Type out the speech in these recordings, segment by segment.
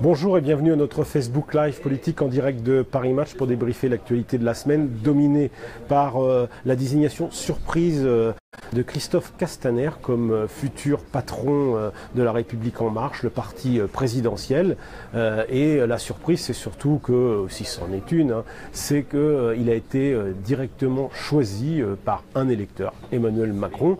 Bonjour et bienvenue à notre Facebook Live politique en direct de Paris Match pour débriefer l'actualité de la semaine, dominée par la désignation surprise de Christophe Castaner comme futur patron de La République En Marche, le parti présidentiel. Et la surprise, c'est surtout que, si c'en est une, c'est qu'il a été directement choisi par un électeur, Emmanuel Macron.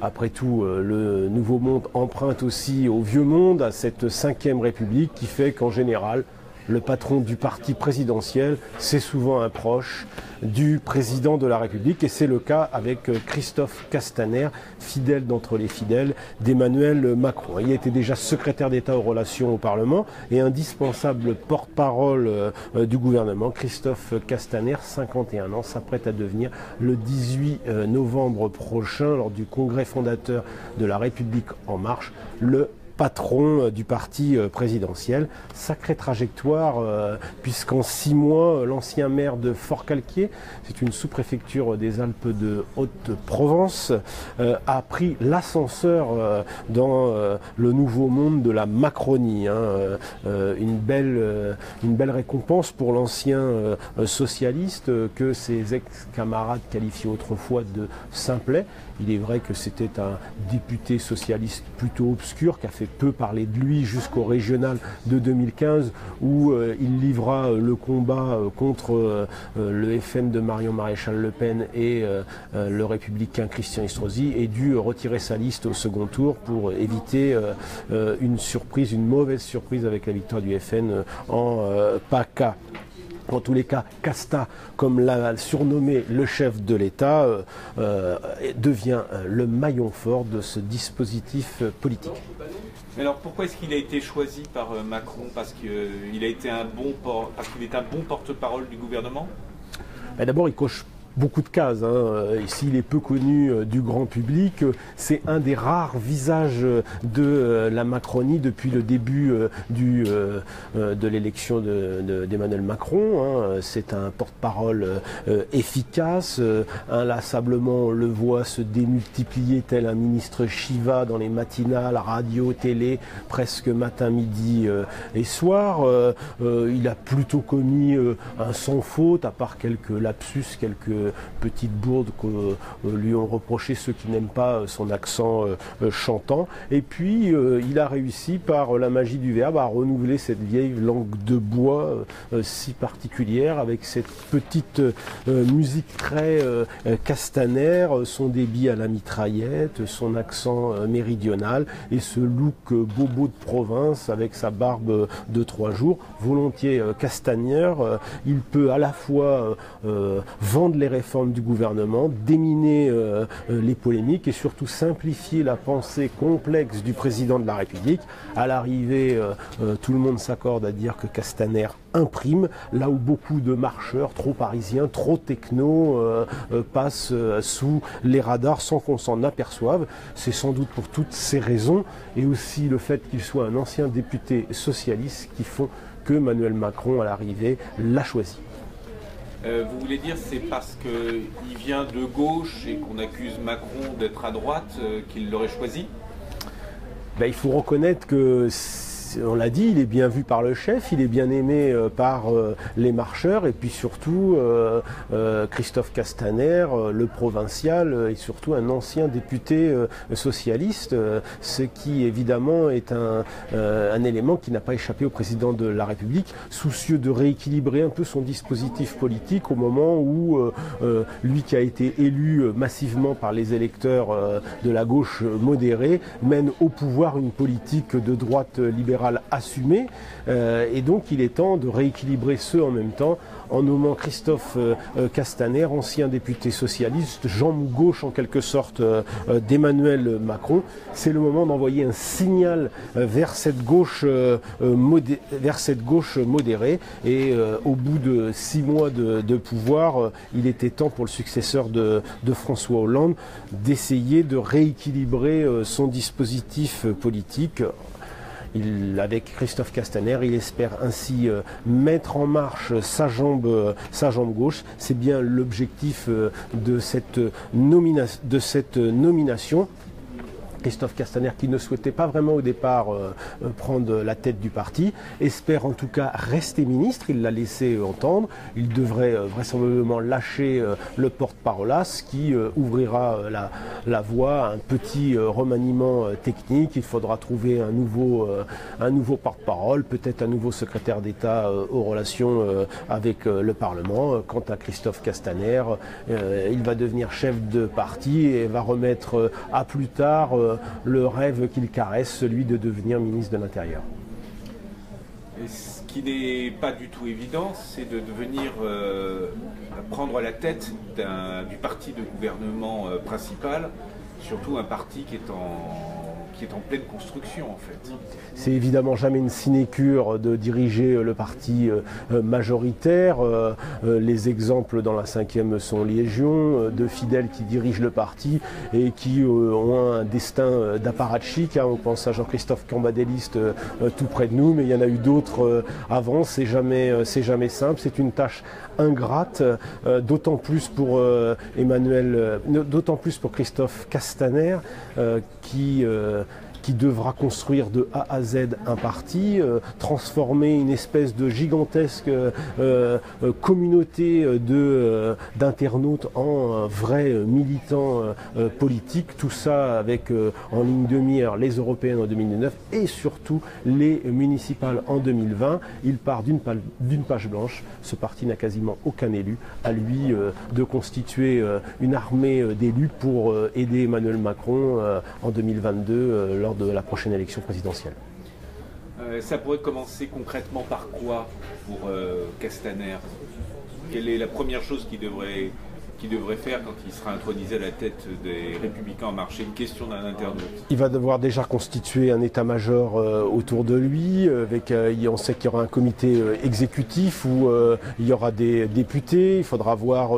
Après tout, le Nouveau Monde emprunte aussi au Vieux Monde, à cette 5e République qui fait qu'en général, le patron du parti présidentiel, c'est souvent un proche du président de la République. Et c'est le cas avec Christophe Castaner, fidèle d'entre les fidèles d'Emmanuel Macron. Il était déjà secrétaire d'État aux relations au Parlement et indispensable porte-parole du gouvernement. Christophe Castaner, 51 ans, s'apprête à devenir le 18 novembre prochain, lors du congrès fondateur de la République En Marche, le patron du parti présidentiel. Sacrée trajectoire, puisqu'en 6 mois, l'ancien maire de Forcalquier, c'est une sous-préfecture des Alpes de Haute-Provence, a pris l'ascenseur dans le nouveau monde de la Macronie. Une belle récompense pour l'ancien socialiste que ses ex-camarades qualifiaient autrefois de simplet. Il est vrai que c'était un député socialiste plutôt obscur qui a fait peu parler de lui jusqu'au régional de 2015 où il livra le combat contre le FN de Marion Maréchal Le Pen et le républicain Christian Estrosi et dut retirer sa liste au second tour pour éviter une mauvaise surprise avec la victoire du FN en PACA. En tous les cas, Casta, comme l'a surnommé le chef de l'État, devient le maillon fort de ce dispositif politique. Mais alors pourquoi est-ce qu'il a été choisi par Macron? Parce qu'il est un bon porte-parole du gouvernement? D'abord, il coche beaucoup de cases. Ici, il est peu connu du grand public. C'est un des rares visages de la Macronie depuis le début de l'élection d'Emmanuel Macron. C'est un porte-parole efficace. Inlassablement, on le voit se démultiplier tel un ministre Shiva dans les matinales, radio, télé, presque matin, midi et soir. Il a plutôt commis un sans faute, à part quelques lapsus, quelques petite bourde que lui ont reproché ceux qui n'aiment pas son accent chantant. Et puis il a réussi par la magie du verbe à renouveler cette vieille langue de bois si particulière, avec cette petite musique très Castaner, son débit à la mitraillette, son accent méridional et ce look bobo de province avec sa barbe de 3 jours. Volontiers Castaner, il peut à la fois vendre les réformes du gouvernement, déminer les polémiques et surtout simplifier la pensée complexe du président de la République. À l'arrivée, tout le monde s'accorde à dire que Castaner imprime, là où beaucoup de marcheurs trop parisiens, trop techno passent sous les radars sans qu'on s'en aperçoive. C'est sans doute pour toutes ces raisons et aussi le fait qu'il soit un ancien député socialiste qui font que Emmanuel Macron, à l'arrivée, l'a choisi. Vous voulez dire c'est parce qu'il vient de gauche et qu'on accuse Macron d'être à droite qu'il l'aurait choisi? Il faut reconnaître que, on l'a dit, il est bien vu par le chef, il est bien aimé par les marcheurs et puis surtout Christophe Castaner, le provincial, et surtout un ancien député socialiste, ce qui évidemment est un élément qui n'a pas échappé au président de la République, soucieux de rééquilibrer un peu son dispositif politique au moment où lui qui a été élu massivement par les électeurs de la gauche modérée mène au pouvoir une politique de droite libérale assumé et donc il est temps de rééquilibrer ceux en même temps en nommant Christophe Castaner, ancien député socialiste, jambe gauche en quelque sorte d'Emmanuel Macron. C'est le moment d'envoyer un signal vers cette gauche modérée et au bout de 6 mois de pouvoir, il était temps pour le successeur de François Hollande d'essayer de rééquilibrer son dispositif politique. Avec Christophe Castaner, il espère ainsi mettre en marche sa jambe gauche. C'est bien l'objectif de cette nomination. Christophe Castaner, qui ne souhaitait pas vraiment au départ prendre la tête du parti, espère en tout cas rester ministre. Il l'a laissé entendre. Il devrait vraisemblablement lâcher le porte-parole, ce qui ouvrira la voie à un petit remaniement technique. Il faudra trouver un nouveau porte-parole, peut-être un nouveau secrétaire d'État aux relations avec le Parlement. Quant à Christophe Castaner, il va devenir chef de parti et va remettre à plus tard le rêve qu'il caresse, celui de devenir ministre de l'Intérieur. Et ce qui n'est pas du tout évident, c'est de devenir prendre la tête du parti de gouvernement principal, surtout un parti qui est en pleine construction en fait. C'est évidemment jamais une sinécure de diriger le parti majoritaire. Les exemples dans la 5e sont légion, de fidèles qui dirigent le parti et qui ont un destin d'apparatchik. On pense à Jean-Christophe Cambadéliste tout près de nous, mais il y en a eu d'autres avant. C'est jamais simple, c'est une tâche ingrate, d'autant plus pour d'autant plus pour Christophe Castaner qui devra construire de A à Z un parti, transformer une espèce de gigantesque communauté d'internautes en vrais militants politiques. Tout ça avec en ligne de mire les européennes en 2019 et surtout les municipales en 2020. Il part d'une page blanche. Ce parti n'a quasiment aucun élu. À lui de constituer une armée d'élus pour aider Emmanuel Macron en 2022 lors de la prochaine élection présidentielle. Ça pourrait commencer concrètement par quoi pour Castaner? Quelle est la première chose qu'il devrait faire quand il sera intronisé à la tête des Républicains en marche? C'est une question d'un internaute. Il va devoir déjà constituer un état-major autour de lui. On sait qu'il y aura un comité exécutif où il y aura des députés. Il faudra voir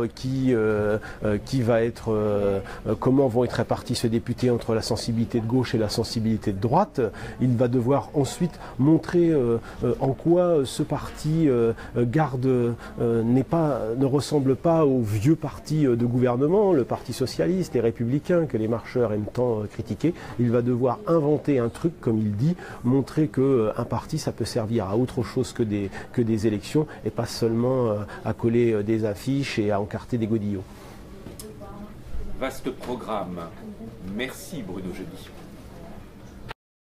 comment vont être répartis ces députés entre la sensibilité de gauche et la sensibilité de droite. Il va devoir ensuite montrer en quoi ce parti ne ressemble pas au vieux parti de gouvernement, le Parti socialiste et républicain que les marcheurs aiment tant critiquer. Il va devoir inventer un truc, comme il dit, montrer qu'un parti ça peut servir à autre chose que des élections et pas seulement à coller des affiches et à encarter des godillots. Vaste programme. Merci Bruno Jeudi.